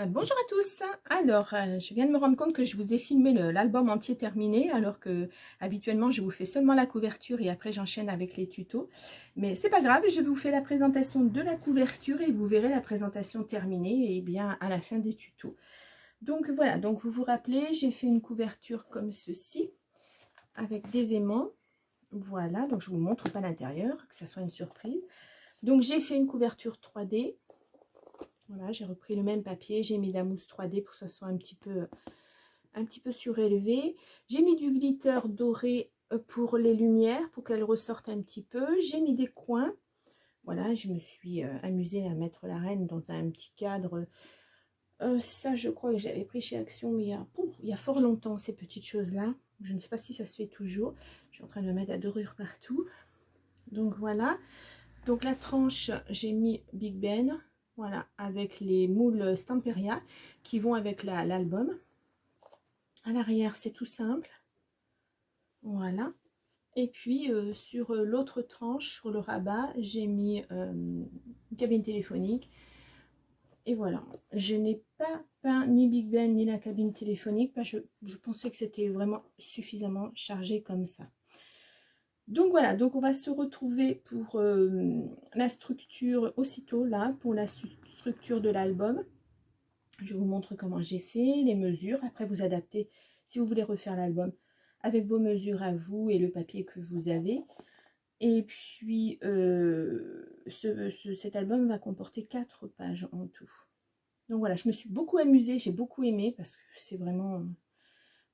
Bonjour à tous. Alors, je viens de me rendre compte que je vous ai filmé l'album entier terminé, alors que habituellement je vous fais seulement la couverture et après j'enchaîne avec les tutos. Mais c'est pas grave, je vous fais la présentation de la couverture et vous verrez la présentation terminée et bien à la fin des tutos. Donc voilà, donc vous vous rappelez, j'ai fait une couverture comme ceci avec des aimants. Voilà, donc je vous montre pas l'intérieur, que ça soit une surprise. Donc j'ai fait une couverture 3D. Voilà, j'ai repris le même papier, j'ai mis de la mousse 3D pour que ça soit un petit peu surélevé. J'ai mis du glitter doré pour les lumières, pour qu'elles ressortent un petit peu. J'ai mis des coins. Voilà, je me suis amusée à mettre la reine dans un petit cadre. Ça, je crois que j'avais pris chez Action, mais il y a fort longtemps, ces petites choses-là. Je ne sais pas si ça se fait toujours. Je suis en train de mettre la dorure partout. Donc voilà. Donc la tranche, j'ai mis Big Ben. Voilà, avec les moules Stamperia qui vont avec l'album. À l'arrière, c'est tout simple. Voilà. Et puis, sur l'autre tranche, sur le rabat, j'ai mis une cabine téléphonique. Et voilà. Je n'ai pas peint ni Big Ben ni la cabine téléphonique parce que je pensais que c'était vraiment suffisamment chargé comme ça. Donc voilà, donc on va se retrouver pour la structure aussitôt là, pour la structure de l'album. Je vous montre comment j'ai fait, les mesures. Après, vous adaptez si vous voulez refaire l'album avec vos mesures à vous et le papier que vous avez. Et puis, cet album va comporter 4 pages en tout. Donc voilà, je me suis beaucoup amusée, j'ai beaucoup aimé parce que c'est vraiment...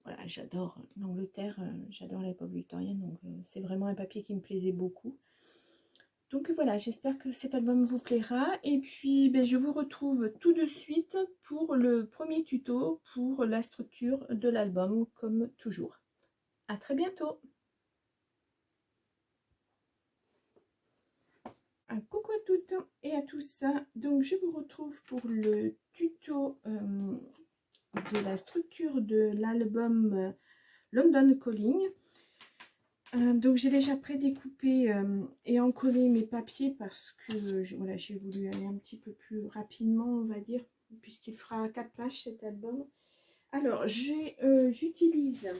Voilà, j'adore l'Angleterre, j'adore l'époque victorienne, donc c'est vraiment un papier qui me plaisait beaucoup. Donc voilà, j'espère que cet album vous plaira. Et puis, je vous retrouve tout de suite pour le premier tuto pour la structure de l'album, comme toujours. À très bientôt. Un coucou à toutes et à tous. Donc, je vous retrouve pour le tuto de la structure de l'album London Calling. Donc j'ai déjà prédécoupé et encollé mes papiers parce que voilà, j'ai voulu aller un petit peu plus rapidement, on va dire, puisqu'il fera 4 pages cet album. Alors j'utilise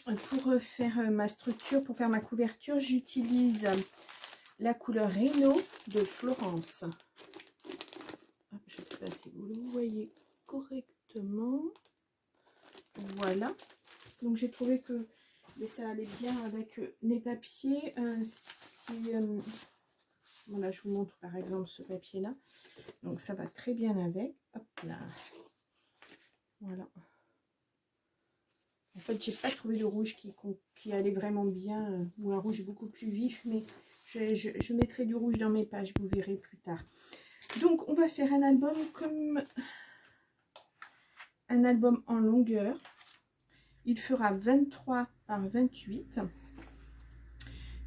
pour faire ma structure, pour faire ma couverture, j'utilise la couleur Reno de Florence. Je ne sais pas si vous le voyez correctement. Voilà. Donc j'ai trouvé que ça allait bien avec les papiers. Voilà, je vous montre par exemple ce papier là. Donc ça va très bien avec. Hop là. Voilà. En fait, j'ai pas trouvé de rouge qui allait vraiment bien, ou un rouge beaucoup plus vif, mais je mettrai du rouge dans mes pages, vous verrez plus tard. Donc on va faire un album comme un album en longueur. Il fera 23 par 28.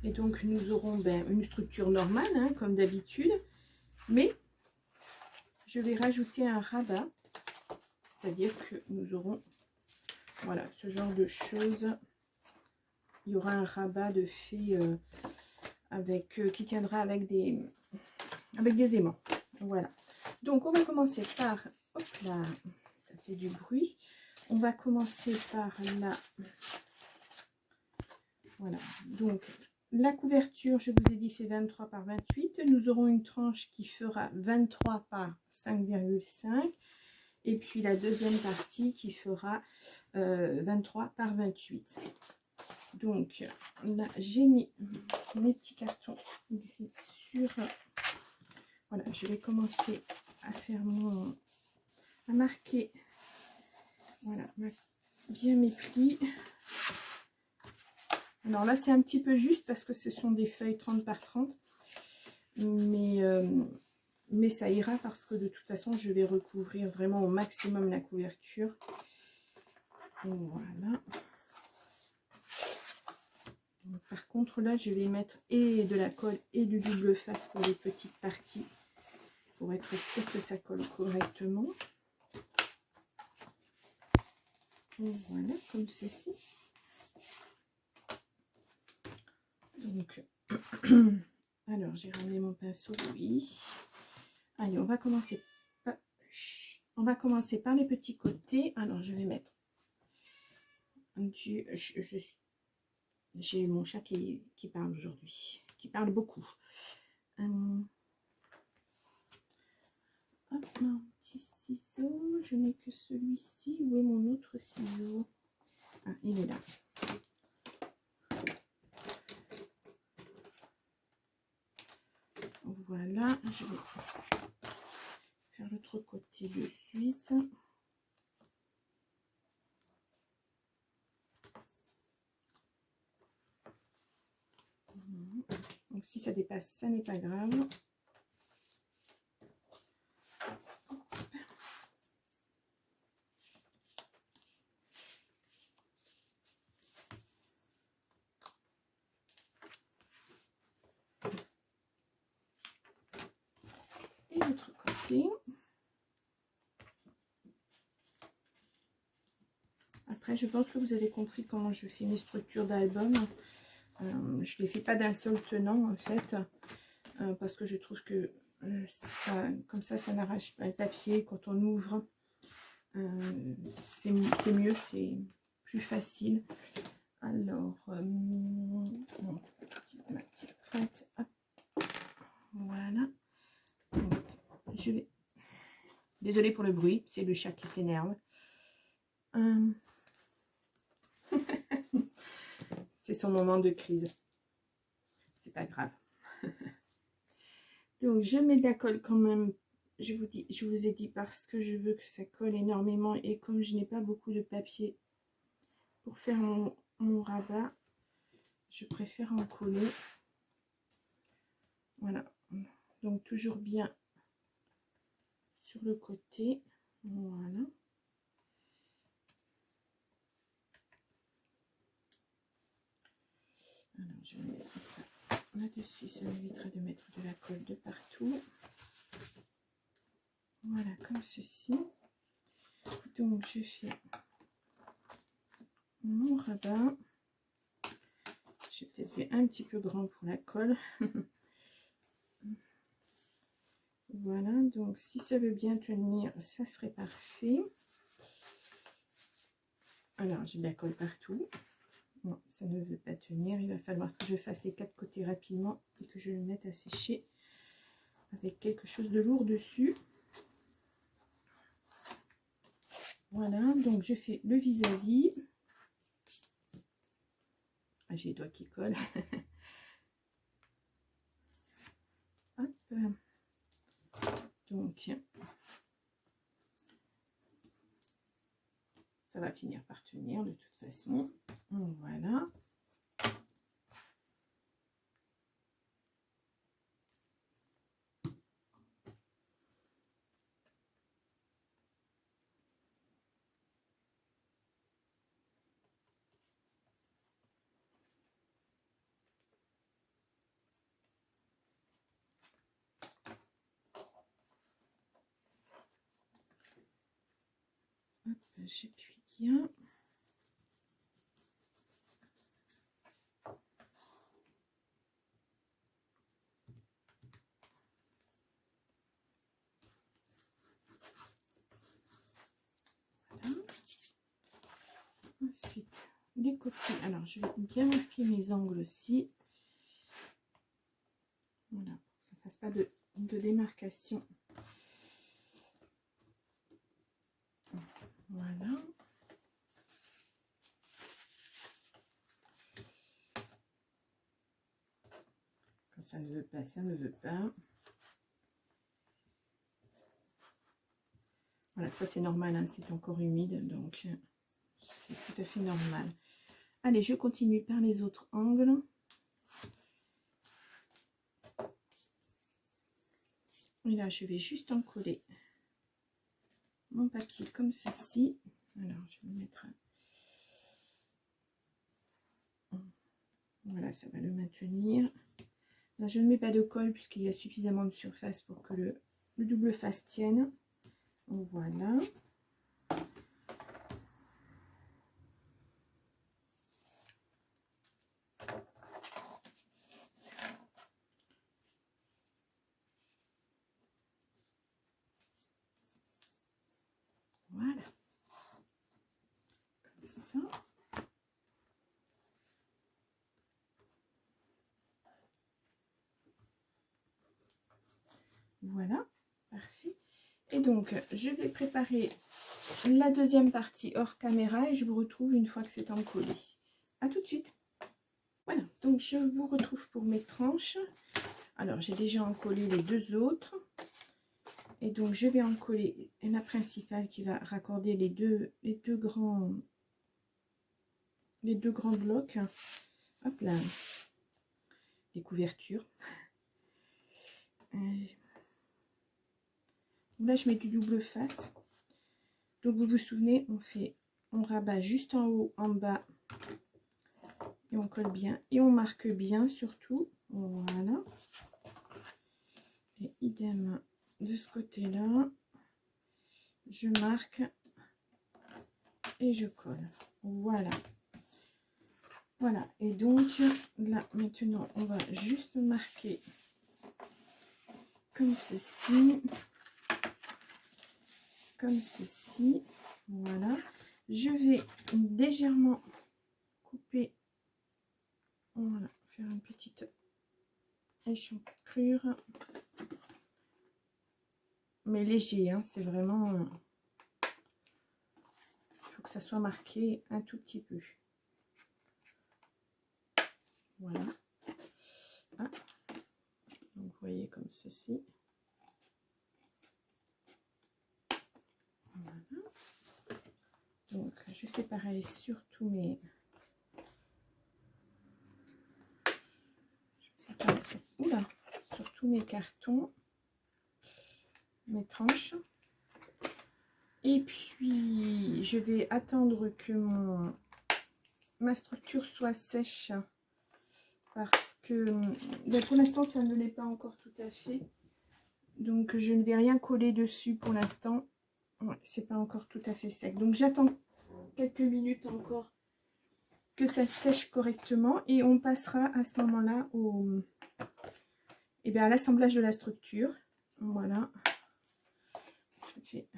Et donc, nous aurons une structure normale, hein, comme d'habitude. Mais, je vais rajouter un rabat. C'est-à-dire que nous aurons, voilà, ce genre de choses. Il y aura un rabat de fait qui tiendra avec des aimants. Voilà. Donc, on va commencer par, hop là, ça fait du bruit. On va commencer par là. Voilà. Donc, la couverture, je vous ai dit, fait 23 par 28. Nous aurons une tranche qui fera 23 par 5,5. Et puis la deuxième partie qui fera 23 par 28. Donc, là, j'ai mis mes petits cartons ici sur... Voilà, je vais commencer à faire à marquer, voilà, bien mes plis. Alors là, c'est un petit peu juste parce que ce sont des feuilles 30 par 30. Mais ça ira parce que de toute façon, je vais recouvrir vraiment au maximum la couverture. Et voilà. Donc, par contre, là, je vais mettre et de la colle et du double face pour les petites parties pour être sûr que ça colle correctement. Et voilà, comme ceci. Donc, alors, j'ai ramené mon pinceau, oui. Allez, on va commencer par... On va commencer par les petits côtés. Alors, je vais mettre du... J'ai mon chat qui parle aujourd'hui, qui parle beaucoup. Hop, un petit ciseau. Je n'ai que celui-ci. Où est mon autre ciseau? Ah, il est là. Voilà, je vais faire l'autre côté de suite. Donc si ça dépasse, ça n'est pas grave. Et l'autre côté. Après, je pense que vous avez compris comment je fais mes structures d'album. Je ne les fais pas d'un seul tenant en fait, parce que je trouve que ça, comme ça n'arrache pas le papier quand on ouvre. C'est mieux, c'est plus facile. Alors, ma petite crête, hop, voilà. Donc, je vais... Désolée pour le bruit, c'est le chat qui s'énerve. C'est son moment de crise. C'est pas grave. Donc, je mets de la colle quand même. Je vous ai dit parce que je veux que ça colle énormément. Et comme je n'ai pas beaucoup de papier pour faire mon rabat, je préfère en coller. Voilà. Donc, toujours bien sur le côté. Voilà. Alors, je vais mettre ça là-dessus. Ça m'évitera de mettre de la colle de partout. Voilà, comme ceci. Donc, je fais mon rabat. J'ai peut-être fait un petit peu grand pour la colle. Voilà, donc si ça veut bien tenir, ça serait parfait. Alors, j'ai de la colle partout. Non, ça ne veut pas tenir. Il va falloir que je fasse les 4 côtés rapidement et que je le mette à sécher avec quelque chose de lourd dessus. Voilà, donc je fais le vis-à-vis. Ah, j'ai les doigts qui collent. Hop. Donc, ça va finir par tenir de toute façon. Voilà. J'appuie bien. Voilà. Ensuite, les côtés. Alors, je vais bien marquer mes angles aussi. Voilà, pour que ça ne fasse pas de démarcation. Voilà. Quand ça ne veut pas, ça ne veut pas. Voilà, ça c'est normal, hein, c'est encore humide, donc c'est tout à fait normal. Allez, je continue par les autres angles. Et là, je vais juste en coller mon papier comme ceci. Alors, je vais mettre... Voilà, ça va le maintenir. Là, je ne mets pas de colle puisqu'il y a suffisamment de surface pour que le double face tienne. Voilà. Voilà, parfait. Et donc, je vais préparer la deuxième partie hors caméra et je vous retrouve une fois que c'est encollé. À tout de suite. Voilà, donc je vous retrouve pour mes tranches. Alors, j'ai déjà encollé les deux autres. Et donc, je vais encoller la principale qui va raccorder les deux grands blocs. Hop là, les couvertures. Là, je mets du double face. Donc, vous vous souvenez, on rabat juste en haut, en bas. Et on colle bien. Et on marque bien, surtout. Voilà. Et idem de ce côté-là. Je marque. Et je colle. Voilà. Voilà. Et donc, là, maintenant, on va juste marquer comme ceci. Comme ceci. Voilà. Je vais légèrement couper. Voilà. Faire une petite échancrure. Mais léger, hein, c'est vraiment... il faut que ça soit marqué un tout petit peu. Voilà. Ah. Donc, vous voyez comme ceci. Voilà. Donc, je fais pareil sur tous mes... Oula, sur tous mes cartons, mes tranches. Et puis, je vais attendre que ma structure soit sèche. Parce que pour l'instant, ça ne l'est pas encore tout à fait. Donc, je ne vais rien coller dessus pour l'instant. Ouais, c'est pas encore tout à fait sec. Donc, j'attends quelques minutes encore que ça sèche correctement. Et on passera à ce moment-là à l'assemblage de la structure. Voilà. Je fais...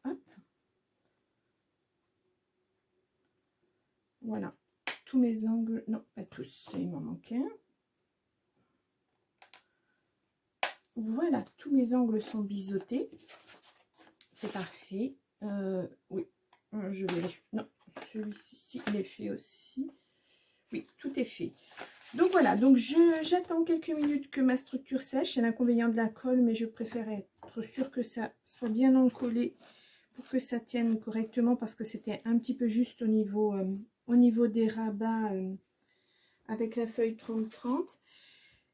Hop. Voilà. Tous mes angles... Non, pas tous. Il m'en manque un. Voilà. Tous mes angles sont biseautés. C'est parfait. Oui. Je vais... Non. Celui-ci, il est fait aussi. Oui, tout est fait. Donc voilà, donc j'attends quelques minutes que ma structure sèche. C'est l'inconvénient de la colle, mais je préfère être sûre que ça soit bien encollé pour que ça tienne correctement, parce que c'était un petit peu juste au niveau des rabats avec la feuille 30-30.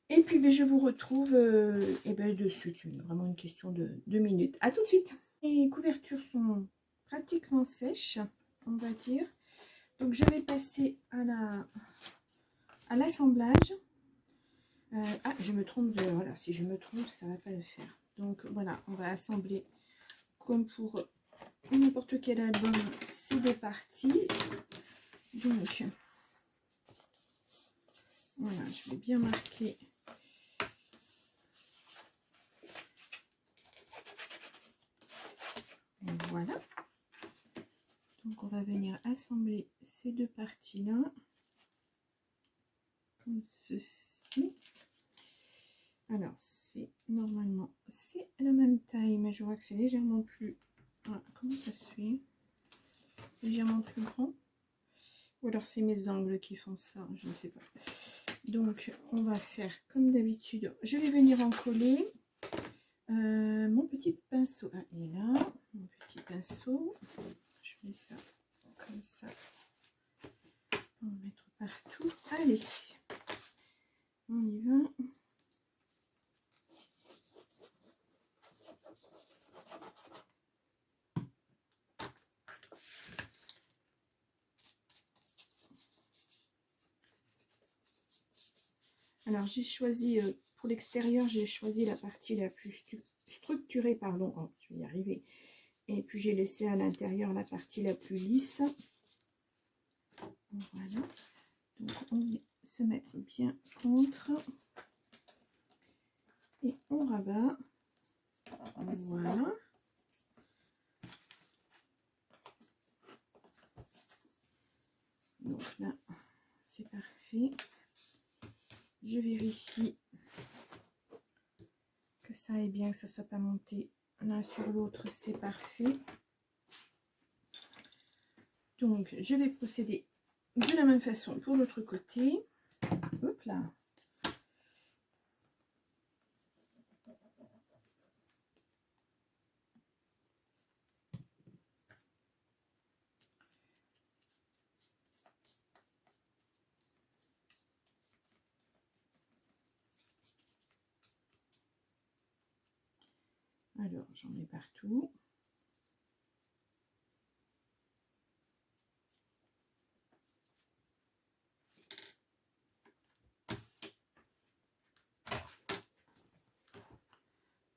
Et puis je vous retrouve de suite, vraiment une question de 2 minutes. À tout de suite. Les couvertures sont pratiquement sèches, on va dire. Donc je vais passer à l'assemblage. Je me trompe de... Voilà, si je me trompe, ça va pas le faire. Donc voilà, on va assembler comme pour n'importe quel album, ces deux parties. Donc voilà, je vais bien marquer. Voilà. Donc on va venir assembler ces deux parties-là. Comme ceci. Alors, c'est normalement, c'est la même taille, mais je vois que c'est légèrement plus... Voilà, comment ça se fait? Légèrement plus grand. Ou alors c'est mes angles qui font ça, je ne sais pas. Donc, on va faire comme d'habitude. Je vais venir en coller mon petit pinceau. Ah, il est là, mon petit pinceau. Je mets ça comme ça. On va mettre partout. Allez, on y va. Alors, j'ai choisi, pour l'extérieur, j'ai choisi la partie la plus structurée, pardon. Oh, je vais y arriver. Et puis, j'ai laissé à l'intérieur la partie la plus lisse. Voilà. Donc, on va se mettre bien contre. Et on rabat. Voilà. Donc là, c'est parfait. Je vérifie ça aille bien, que ça ne soit pas monté l'un sur l'autre, c'est parfait. Donc, je vais procéder de la même façon pour l'autre côté. Hop là. Alors, j'en ai partout.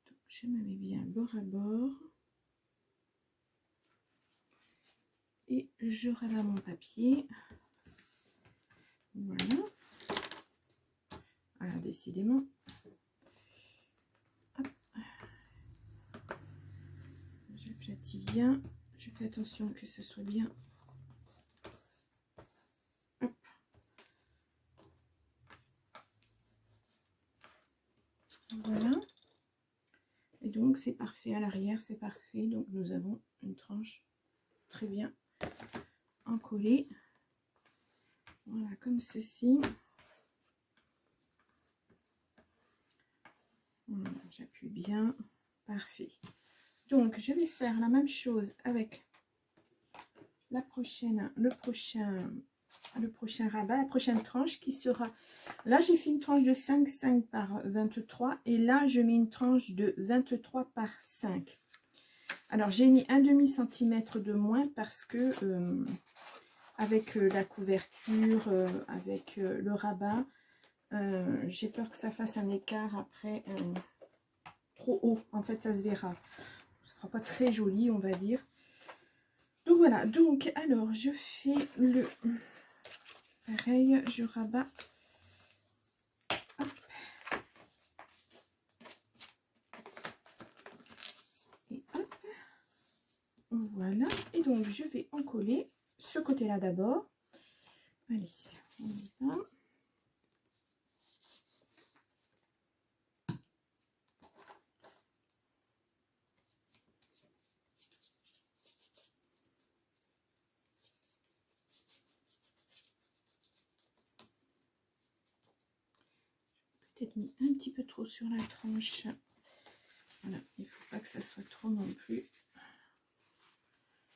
Donc, je me mets bien bord à bord. Et je rabats mon papier. Voilà. Alors, décidément. Hop. J'aplatis bien. Je fais attention que ce soit bien. Hop. Voilà. Et donc, c'est parfait. À l'arrière, c'est parfait. Donc, nous avons une tranche très bien encollée. Voilà, comme ceci. Voilà, j'appuie bien. Parfait. Donc, je vais faire la même chose avec le prochain rabat, la prochaine tranche qui sera... Là, j'ai fait une tranche de 5 par 23 et là, je mets une tranche de 23 par 5. Alors, j'ai mis un demi-centimètre de moins parce que avec la couverture, avec le rabat, j'ai peur que ça fasse un écart après trop haut. En fait, ça se verra. Ce sera pas très joli, on va dire. Donc voilà. Donc alors, je fais le pareil. Je rabats. Hop. Et hop. Voilà. Et donc, je vais en coller ce côté-là d'abord. Allez, on y va. Peut-être mis un petit peu trop sur la tranche. Voilà, il ne faut pas que ça soit trop non plus.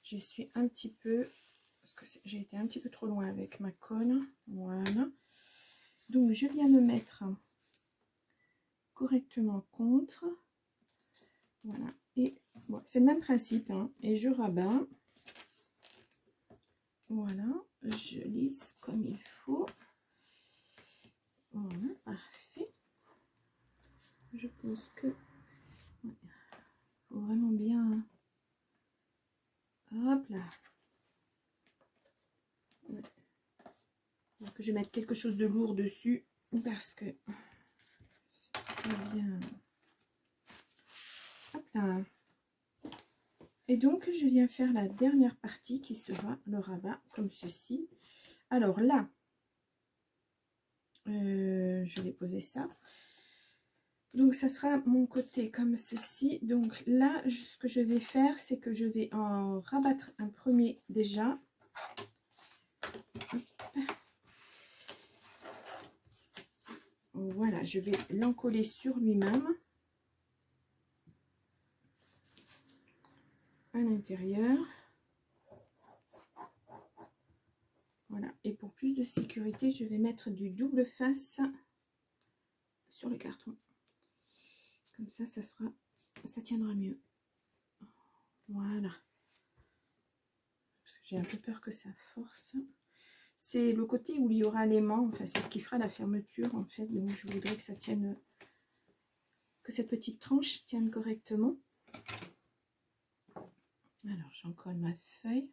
Je suis un petit peu, parce que j'ai été un petit peu trop loin avec ma colle. Voilà. Donc je viens me mettre correctement contre. Voilà. Et bon, c'est le même principe, hein, et je rabats. Voilà, je lisse comme il faut. Voilà, parfait. Je pense que faut vraiment bien. Hop là. Ouais. Donc, je vais mettre quelque chose de lourd dessus parce que c'est bien. Hop là. Et donc, je viens faire la dernière partie qui sera le rabat comme ceci. Alors là, je vais poser ça. Donc, ça sera mon côté comme ceci. Donc là, ce que je vais faire, c'est que je vais en rabattre un premier déjà. Hop. Voilà, je vais l'encoller sur lui-même. À l'intérieur. Voilà, et pour plus de sécurité, je vais mettre du double face sur le carton. Comme ça, ça tiendra mieux. Voilà. Parce que j'ai un peu peur que ça force. C'est le côté où il y aura l'aimant, enfin c'est ce qui fera la fermeture en fait. Donc je voudrais que ça tienne, que cette petite tranche tienne correctement. Alors j'en colle ma feuille.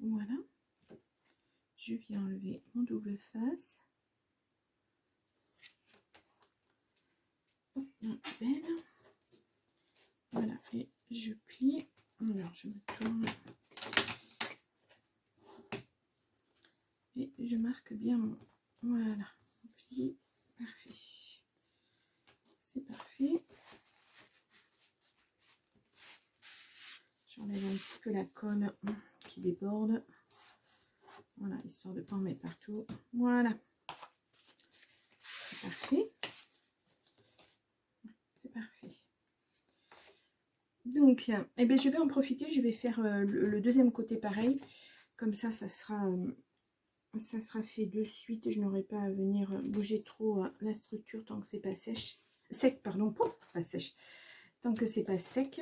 Voilà. Je viens enlever mon double face. Hop, belle. Voilà, et je plie. Alors je me tourne. et je marque bien mon... Voilà, pli, parfait. C'est parfait. J'enlève un petit peu la colle qui déborde. Voilà, histoire de ne pas en mettre partout. Voilà. C'est parfait. C'est parfait. Donc, eh bien, je vais en profiter. Je vais faire le deuxième côté pareil. Comme ça sera fait de suite. Et je n'aurai pas à venir bouger trop la structure tant que c'est pas sèche. Sec, pardon. Pas sèche. Tant que c'est pas sec.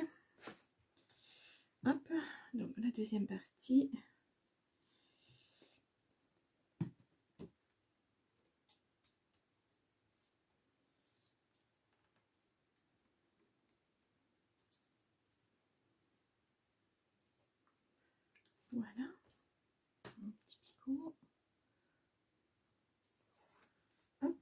Hop. Donc, la deuxième partie. Voilà. Un petit picot. Hop.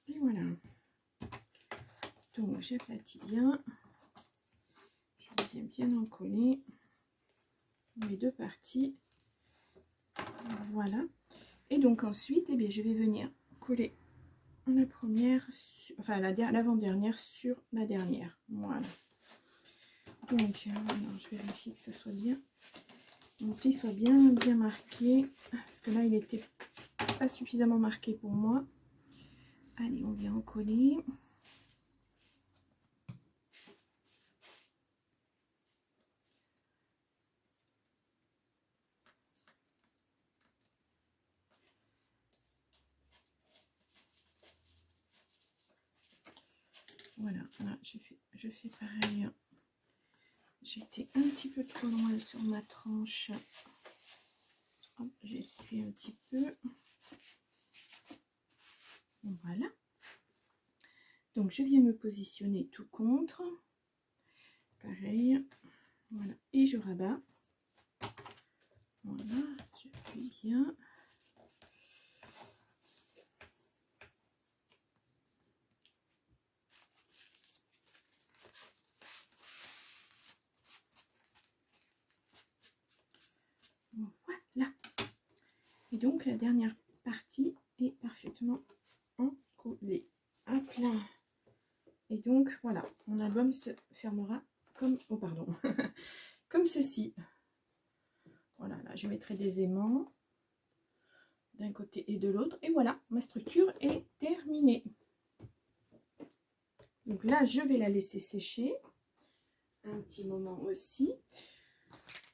Et voilà. Donc, j'aplatis bien. Je viens bien en coller les deux parties. Voilà. Et donc ensuite, eh bien, je vais venir coller la première, enfin l'avant-dernière sur la dernière. Voilà. Donc, alors, je vérifie que ça soit bien. Mon pli soit bien marqué. Parce que là, il était pas suffisamment marqué pour moi. Allez, on vient en coller. Voilà, là, je fais pareil. J'étais un petit peu trop loin sur ma tranche. J'essuie un petit peu. Voilà. Donc, je viens me positionner tout contre. Pareil. Voilà. Et je rabats. Voilà. J'appuie bien. Voilà. Et donc, la dernière partie est parfaitement encollée. Hop là. Et donc, voilà. Mon album se fermera comme... Oh, pardon. Comme ceci. Voilà, là, je mettrai des aimants d'un côté et de l'autre. Et voilà, ma structure est terminée. Donc là, je vais la laisser sécher un petit moment aussi.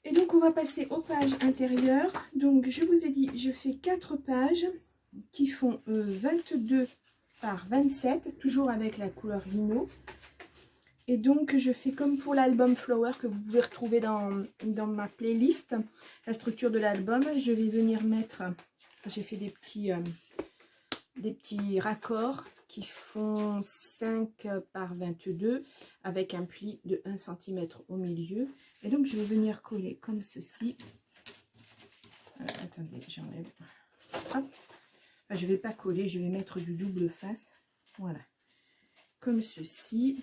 Et donc, on va passer aux pages intérieures. Donc, je vous ai dit, je fais 4 pages qui font 22 par 27, toujours avec la couleur lino. Et donc, je fais comme pour l'album Flower que vous pouvez retrouver dans ma playlist, la structure de l'album. Je vais venir mettre, j'ai fait des petits raccords qui font 5 par 22 avec un pli de 1 cm au milieu. Et donc, je vais venir coller comme ceci. Attendez, j'enlève. Hop. Enfin, je ne vais pas coller, je vais mettre du double face. Voilà. Comme ceci.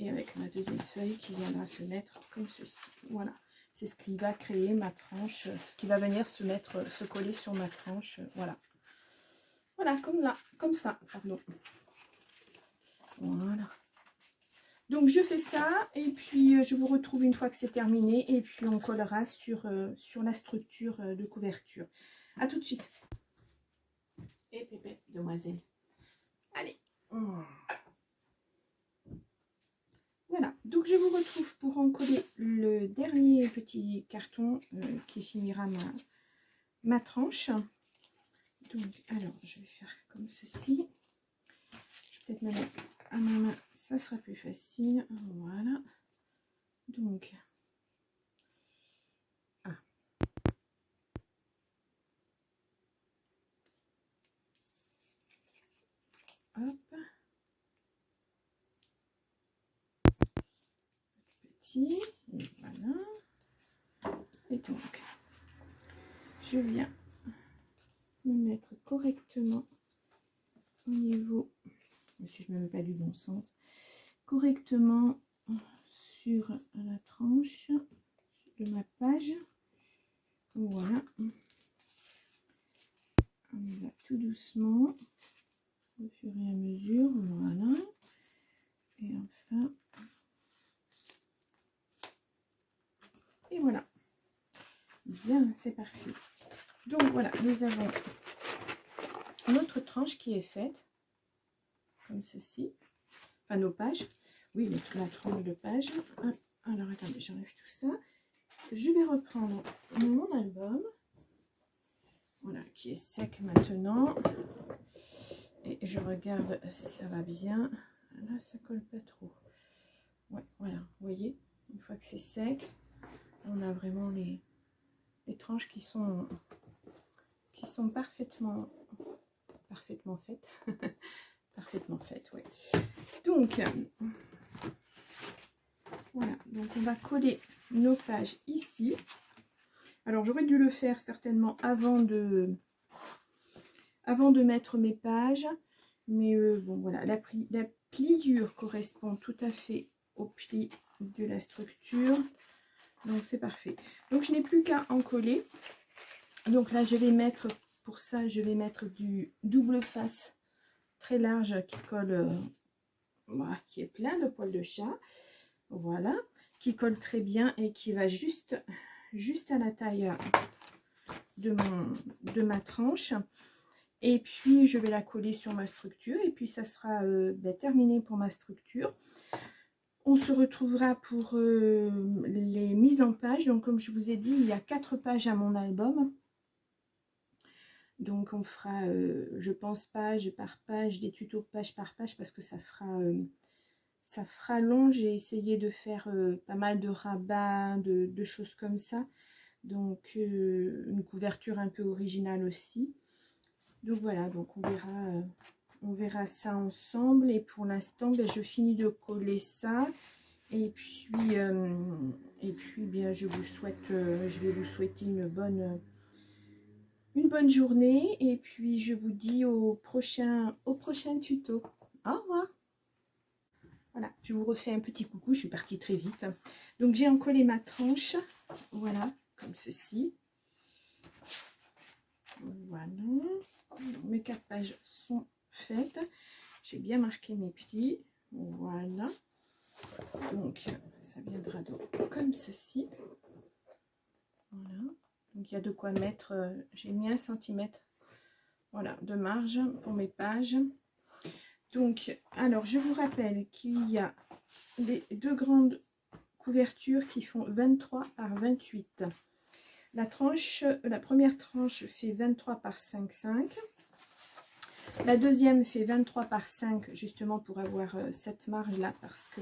Et avec ma deuxième feuille qui viendra se mettre comme ceci. Voilà. C'est ce qui va créer ma tranche, qui va venir se coller sur ma tranche. Voilà. Voilà, comme là, comme ça, pardon. Voilà. Donc, je fais ça et puis je vous retrouve une fois que c'est terminé et puis on collera sur la structure de couverture. À tout de suite. Et pépé, demoiselle. Allez. Voilà. Donc, je vous retrouve pour en coller le dernier petit carton qui finira ma tranche. Donc, alors, je vais faire comme ceci. Je vais peut-être me mettre à ma main. Ça sera plus facile. Voilà. Donc, hop. Petit. Et voilà. Et donc, je viens me mettre correctement au niveau, si je ne me mets pas du bon sens, correctement sur la tranche de ma page. Voilà. On y va tout doucement au fur et à mesure. Voilà. Et enfin. Et voilà. Bien, c'est parfait. Donc voilà, nous avons notre tranche qui est faite. Comme ceci. Enfin, nos pages. Oui, la tranche de page. Alors, attendez, j'enlève tout ça. Je vais reprendre mon album. Voilà, qui est sec maintenant. Et je regarde, ça va bien. Là, ça colle pas trop. Ouais, voilà, vous voyez, une fois que c'est sec, on a vraiment les tranches qui sont parfaitement faites. Parfaitement faites, oui. Donc, voilà, donc on va coller nos pages ici. Alors, j'aurais dû le faire certainement avant de mettre mes pages. Mais bon, voilà, la pliure correspond tout à fait au pli de la structure. Donc, c'est parfait. Donc, je n'ai plus qu'à en coller. Donc là, je vais mettre, pour ça, je vais mettre du double face très large qui colle, voilà, qui est plein de poils de chat. Voilà, qui colle très bien et qui va juste à la taille de ma tranche. Et puis, je vais la coller sur ma structure. Et puis, ça sera terminé pour ma structure. On se retrouvera pour les mises en page. Donc, comme je vous ai dit, il y a 4 pages à mon album. Donc, on fera, je pense, page par page, des tutos page par page, parce que ça fera long. J'ai essayé de faire pas mal de rabats, de choses comme ça. Donc, une couverture un peu originale aussi. Donc, voilà, donc on verra ça ensemble. Et pour l'instant, je finis de coller ça. Et puis bien, je vais vous souhaiter une bonne journée. Et puis, je vous dis au prochain tuto. Au revoir. Voilà, je vous refais un petit coucou. Je suis partie très vite. Donc, j'ai encollé ma tranche. Voilà, comme ceci. Voilà. Mes 4 pages sont faites. J'ai bien marqué mes plis. Voilà. Donc, ça viendra donc comme ceci. Voilà. Donc, il y a de quoi mettre. J'ai mis 1 cm, voilà, de marge pour mes pages. Donc, alors, je vous rappelle qu'il y a les 2 grandes couvertures qui font 23 par 28. La première tranche fait 23 par 5,5. La deuxième fait 23 par 5, justement pour avoir cette marge là, parce que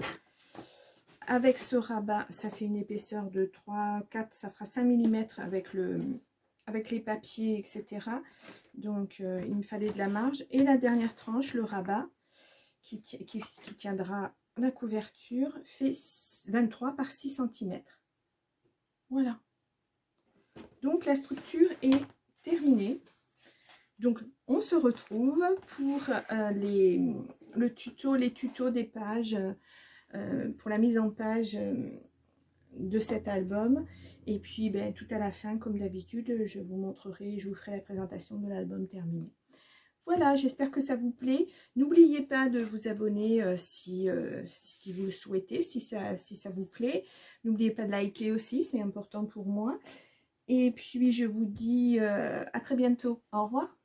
avec ce rabat, ça fait une épaisseur de 3, 4, ça fera 5 mm avec les papiers, etc. Donc, il me fallait de la marge. Et la dernière tranche, le rabat, qui tiendra la couverture, fait 23 par 6 cm. Voilà. Donc, la structure est terminée. Donc, on se retrouve pour les tutos des pages, pour la mise en page de cet album. Et puis, tout à la fin, comme d'habitude, je vous ferai la présentation de l'album terminé. Voilà, j'espère que ça vous plaît. N'oubliez pas de vous abonner si vous le souhaitez, si ça vous plaît. N'oubliez pas de liker aussi, c'est important pour moi. Et puis, je vous dis à très bientôt. Au revoir.